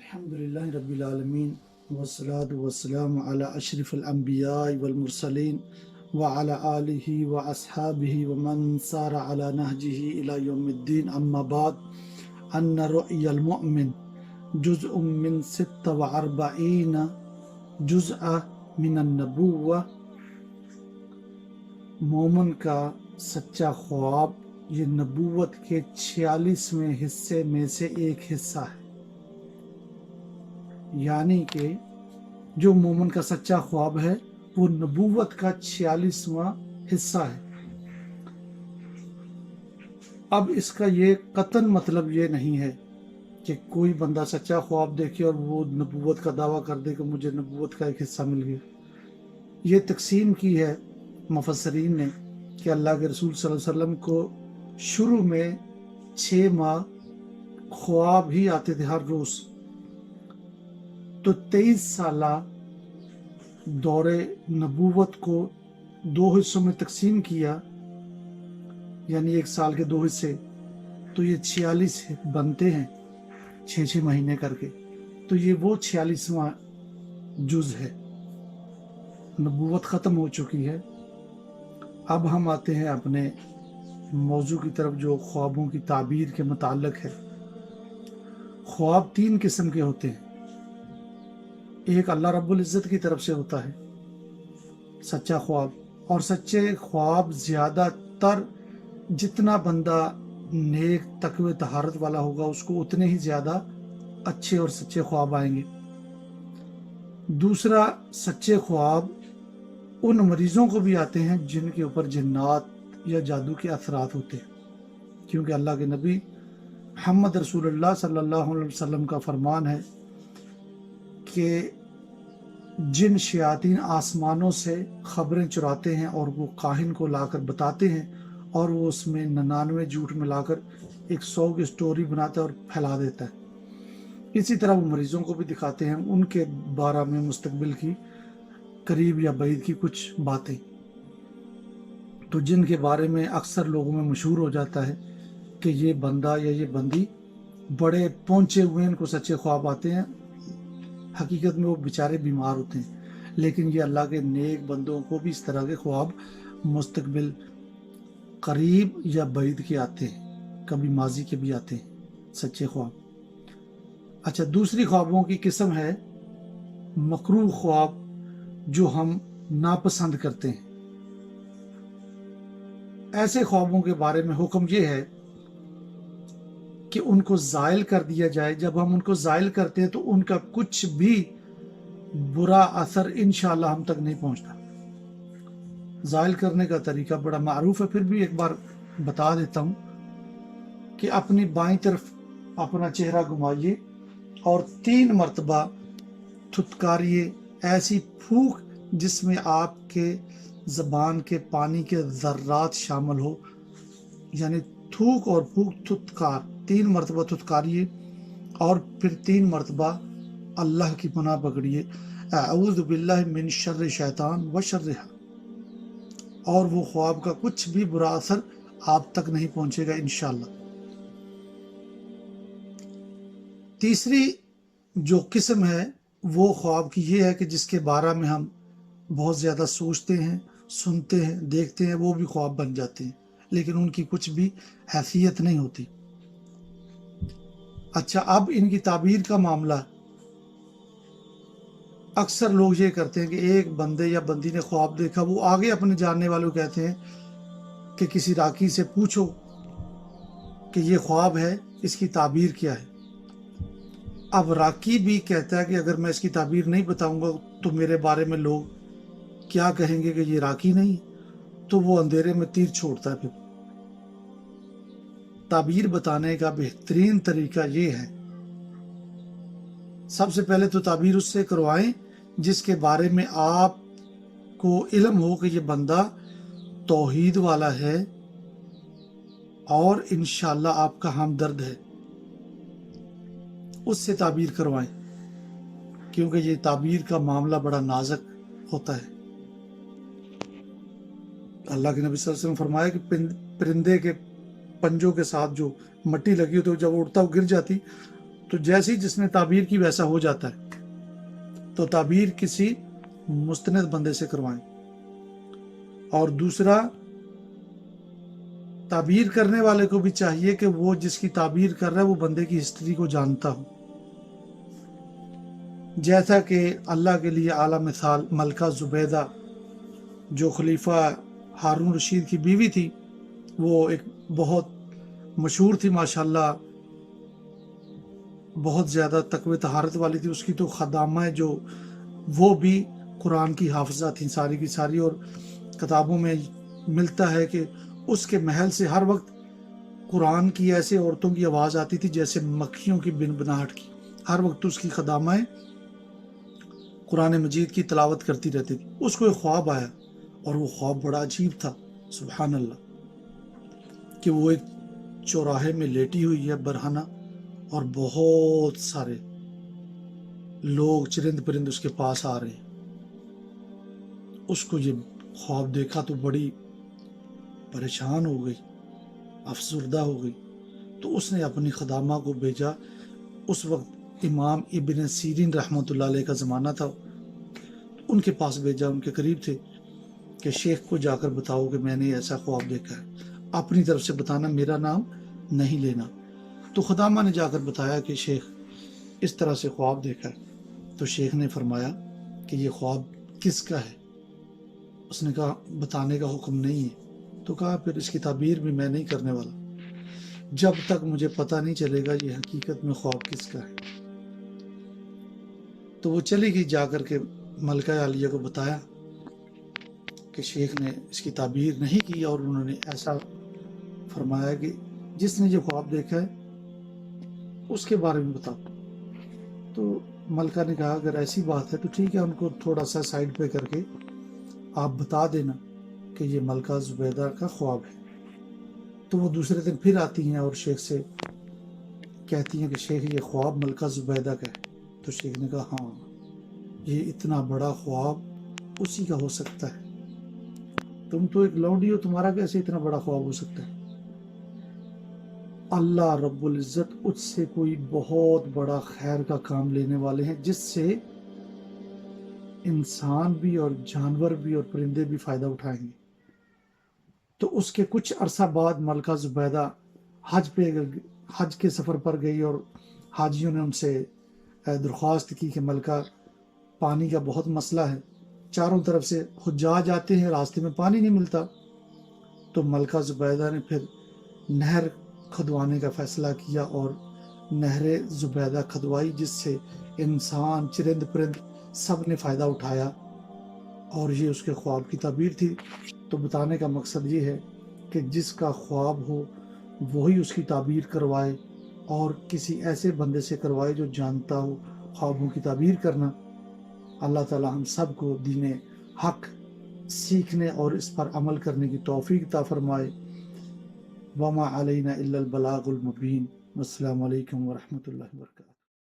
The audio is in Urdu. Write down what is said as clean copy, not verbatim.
الحمدللہ رب العالمین والصلاة والسلام علی اشرف الانبیاء والمرسلین وعلی آلہ واصحابہ ومن سار علی نہجہ الی یوم الدین اما بعد ان رؤی المؤمن جزء من 46 جزء من النبوہ، مومن کا سچا خواب یہ نبوت کے 46ویں حصے میں سے ایک حصہ ہے۔ یعنی کہ جو مومن کا سچا خواب ہے وہ نبوت کا 46واں حصہ ہے۔ اب اس کا یہ قطعاً مطلب یہ نہیں ہے کہ کوئی بندہ سچا خواب دیکھے اور وہ نبوت کا دعویٰ کر دے کہ مجھے نبوت کا ایک حصہ مل گیا۔ یہ تقسیم کی ہے مفسرین نے کہ اللہ کے رسول صلی اللہ علیہ وسلم کو شروع میں 6 ماہ خواب ہی آتے تھے ہر روز، تو 23 سالہ دور نبوت کو 2 حصوں میں تقسیم کیا، یعنی 1 سال کے 2 حصے، تو یہ 46 بنتے ہیں 6 مہینے کر کے، تو یہ وہ 46واں جز ہے۔ نبوت ختم ہو چکی ہے۔ اب ہم آتے ہیں اپنے موضوع کی طرف جو خوابوں کی تعبیر کے متعلق ہے۔ خواب 3 قسم کے ہوتے ہیں۔ ایک اللہ رب العزت کی طرف سے ہوتا ہے سچا خواب، اور سچے خواب زیادہ تر جتنا بندہ نیک تقوی طہارت والا ہوگا اس کو اتنے ہی زیادہ اچھے اور سچے خواب آئیں گے۔ دوسرا سچے خواب ان مریضوں کو بھی آتے ہیں جن کے اوپر جنات یا جادو کے اثرات ہوتے ہیں، کیونکہ اللہ کے نبی محمد رسول اللہ صلی اللہ علیہ وسلم کا فرمان ہے کہ جن شیاطین آسمانوں سے خبریں چراتے ہیں اور وہ کاہن کو لا کر بتاتے ہیں اور وہ اس میں 99 جھوٹ ملا کر 100 کی سٹوری بناتا ہے اور پھیلا دیتا ہے، اسی طرح وہ مریضوں کو بھی دکھاتے ہیں ان کے بارے میں مستقبل کی قریب یا بعید کی کچھ باتیں، تو جن کے بارے میں اکثر لوگوں میں مشہور ہو جاتا ہے کہ یہ بندہ یا یہ بندی بڑے پہنچے ہوئے، ان کو سچے خواب آتے ہیں، حقیقت میں وہ بیچارے بیمار ہوتے ہیں، لیکن یہ اللہ کے نیک بندوں کو بھی اس طرح کے خواب مستقبل قریب یا بعید کے آتے ہیں، کبھی ماضی کے بھی آتے ہیں سچے خواب۔ اچھا، دوسری خوابوں کی قسم ہے مکروہ خواب، جو ہم ناپسند کرتے ہیں۔ ایسے خوابوں کے بارے میں حکم یہ ہے کہ ان کو زائل کر دیا جائے۔ جب ہم ان کو زائل کرتے ہیں تو ان کا کچھ بھی برا اثر انشاءاللہ ہم تک نہیں پہنچتا۔ زائل کرنے کا طریقہ بڑا معروف ہے، پھر بھی ایک بار بتا دیتا ہوں کہ اپنی بائیں طرف اپنا چہرہ گھمائیے اور 3 مرتبہ تھتکاریے، ایسی پھونک جس میں آپ کے زبان کے پانی کے ذرات شامل ہو، یعنی تھوک اور پھونک تھتکار، 3 مرتبہ تھتکاریے اور پھر 3 مرتبہ اللہ کی پناہ پکڑیے، اعوذ باللہ من شر شیطان و شرہا، اور وہ خواب کا کچھ بھی برا اثر آپ تک نہیں پہنچے گا انشاءاللہ۔ تیسری جو قسم ہے وہ خواب کی یہ ہے کہ جس کے بارے میں ہم بہت زیادہ سوچتے ہیں، سنتے ہیں، دیکھتے ہیں، وہ بھی خواب بن جاتے ہیں، لیکن ان کی کچھ بھی حیثیت نہیں ہوتی۔ اچھا، اب ان کی تعبیر کا معاملہ، اکثر لوگ یہ کرتے ہیں کہ ایک بندے یا بندی نے خواب دیکھا، وہ آگے اپنے جاننے والوں کہتے ہیں کہ کسی راکی سے پوچھو کہ یہ خواب ہے، اس کی تعبیر کیا ہے۔ اب راکی بھی کہتا ہے کہ اگر میں اس کی تعبیر نہیں بتاؤں گا تو میرے بارے میں لوگ کیا کہیں گے کہ یہ راکی نہیں، تو وہ اندھیرے میں تیر چھوڑتا ہے۔ پھر تعبیر بتانے کا بہترین طریقہ یہ ہے، سب سے پہلے تو تعبیر اس سے کروائیں جس کے بارے میں آپ کو علم ہو کہ یہ بندہ توحید والا ہے اور انشاءاللہ آپ کا ہمدرد ہے، اس سے تعبیر کروائیں، کیونکہ یہ تعبیر کا معاملہ بڑا نازک ہوتا ہے۔ اللہ کے نبی صلی اللہ علیہ وسلم فرمایا کہ پرندے کے پنجوں کے ساتھ جو مٹی لگی ہوتی ہے جب وہ اڑتا وہ گر جاتی تو جیسے ہی جس نے تعبیر کی ویسا ہو جاتا ہے، تو تعبیر کسی مستند بندے سے کروائیں۔ اور دوسرا، تعبیر کرنے والے کو بھی چاہیے کہ وہ جس کی تعبیر کر رہا ہے وہ بندے کی ہسٹری کو جانتا ہو۔ جیسا کہ اللہ کے لیے اعلیٰ مثال ملکہ زبیدہ جو خلیفہ ہارون رشید کی بیوی تھی، وہ ایک بہت مشہور تھی ماشاءاللہ، بہت زیادہ تقوی طہارت والی تھی۔ اس کی تو خدامہ جو وہ بھی قرآن کی حافظہ تھیں ساری کی ساری، اور کتابوں میں ملتا ہے کہ اس کے محل سے ہر وقت قرآن کی ایسے عورتوں کی آواز آتی تھی جیسے مکھیوں کی بنبناہٹ کی، ہر وقت اس کی خدامہ قرآن مجید کی تلاوت کرتی رہتی تھی۔ اس کو ایک خواب آیا، اور وہ خواب بڑا عجیب تھا، سبحان اللہ، کہ وہ ایک چوراہے میں لیٹی ہوئی ہے برہنہ، اور بہت سارے لوگ چرند پرند اس کے پاس آ رہے ہیں۔ اس کو یہ خواب دیکھا تو بڑی پریشان ہو گئی، افسردہ ہو گئی، تو اس نے اپنی خدامہ کو بھیجا۔ اس وقت امام ابن سیرین رحمۃ اللہ علیہ کا زمانہ تھا، ان کے پاس بھیجا، ان کے قریب تھے، کہ شیخ کو جا کر بتاؤ کہ میں نے ایسا خواب دیکھا ہے، اپنی طرف سے بتانا، میرا نام نہیں لینا۔ تو خدامہ نے جا کر بتایا کہ شیخ اس طرح سے خواب دیکھا ہے۔ تو شیخ نے فرمایا کہ یہ خواب کس کا ہے؟ اس نے کہا بتانے کا حکم نہیں ہے۔ تو کہا پھر اس کی تعبیر بھی میں نہیں کرنے والا جب تک مجھے پتہ نہیں چلے گا یہ حقیقت میں خواب کس کا ہے۔ تو وہ چلی گئی، جا کر کے ملکہ عالیہ کو بتایا کہ شیخ نے اس کی تعبیر نہیں کی، اور انہوں نے ایسا فرمایا کہ جس نے یہ خواب دیکھا ہے اس کے بارے میں بتاؤ۔ تو ملکہ نے کہا اگر ایسی بات ہے تو ٹھیک ہے، ان کو تھوڑا سا سائڈ پہ کر کے آپ بتا دینا کہ یہ ملکہ زبیدہ کا خواب ہے۔ تو وہ دوسرے دن پھر آتی ہیں اور شیخ سے کہتی ہیں کہ شیخ یہ خواب ملکہ زبیدہ کا ہے۔ تو شیخ نے کہا ہاں، یہ اتنا بڑا خواب اسی کا ہو سکتا ہے، تم تو ایک لونڈی ہو، تمہارا کیسے اتنا بڑا خواب ہو سکتا ہے؟ اللہ رب العزت اس سے کوئی بہت بڑا خیر کا کام لینے والے ہیں، جس سے انسان بھی اور جانور بھی اور پرندے بھی فائدہ اٹھائیں گے۔ تو اس کے کچھ عرصہ بعد ملکہ زبیدہ حج کے سفر پر گئی، اور حاجیوں نے ان سے درخواست کی کہ ملکہ پانی کا بہت مسئلہ ہے، چاروں طرف سے حجاج آتے ہیں، راستے میں پانی نہیں ملتا۔ تو ملکہ زبیدہ نے پھر نہر کھدوانے کا فیصلہ کیا، اور نہر زبیدہ کھدوائی، جس سے انسان چرند پرند سب نے فائدہ اٹھایا، اور یہ اس کے خواب کی تعبیر تھی۔ تو بتانے کا مقصد یہ ہے کہ جس کا خواب ہو وہی اس کی تعبیر کروائے، اور کسی ایسے بندے سے کروائے جو جانتا ہو خوابوں کی تعبیر کرنا۔ اللہ تعالی ہم سب کو دین حق سیکھنے اور اس پر عمل کرنے کی توفیق عطا فرمائے۔ وما علینا الا البلاغ المبین۔ السلام علیکم ورحمۃ اللہ وبرکاتہ۔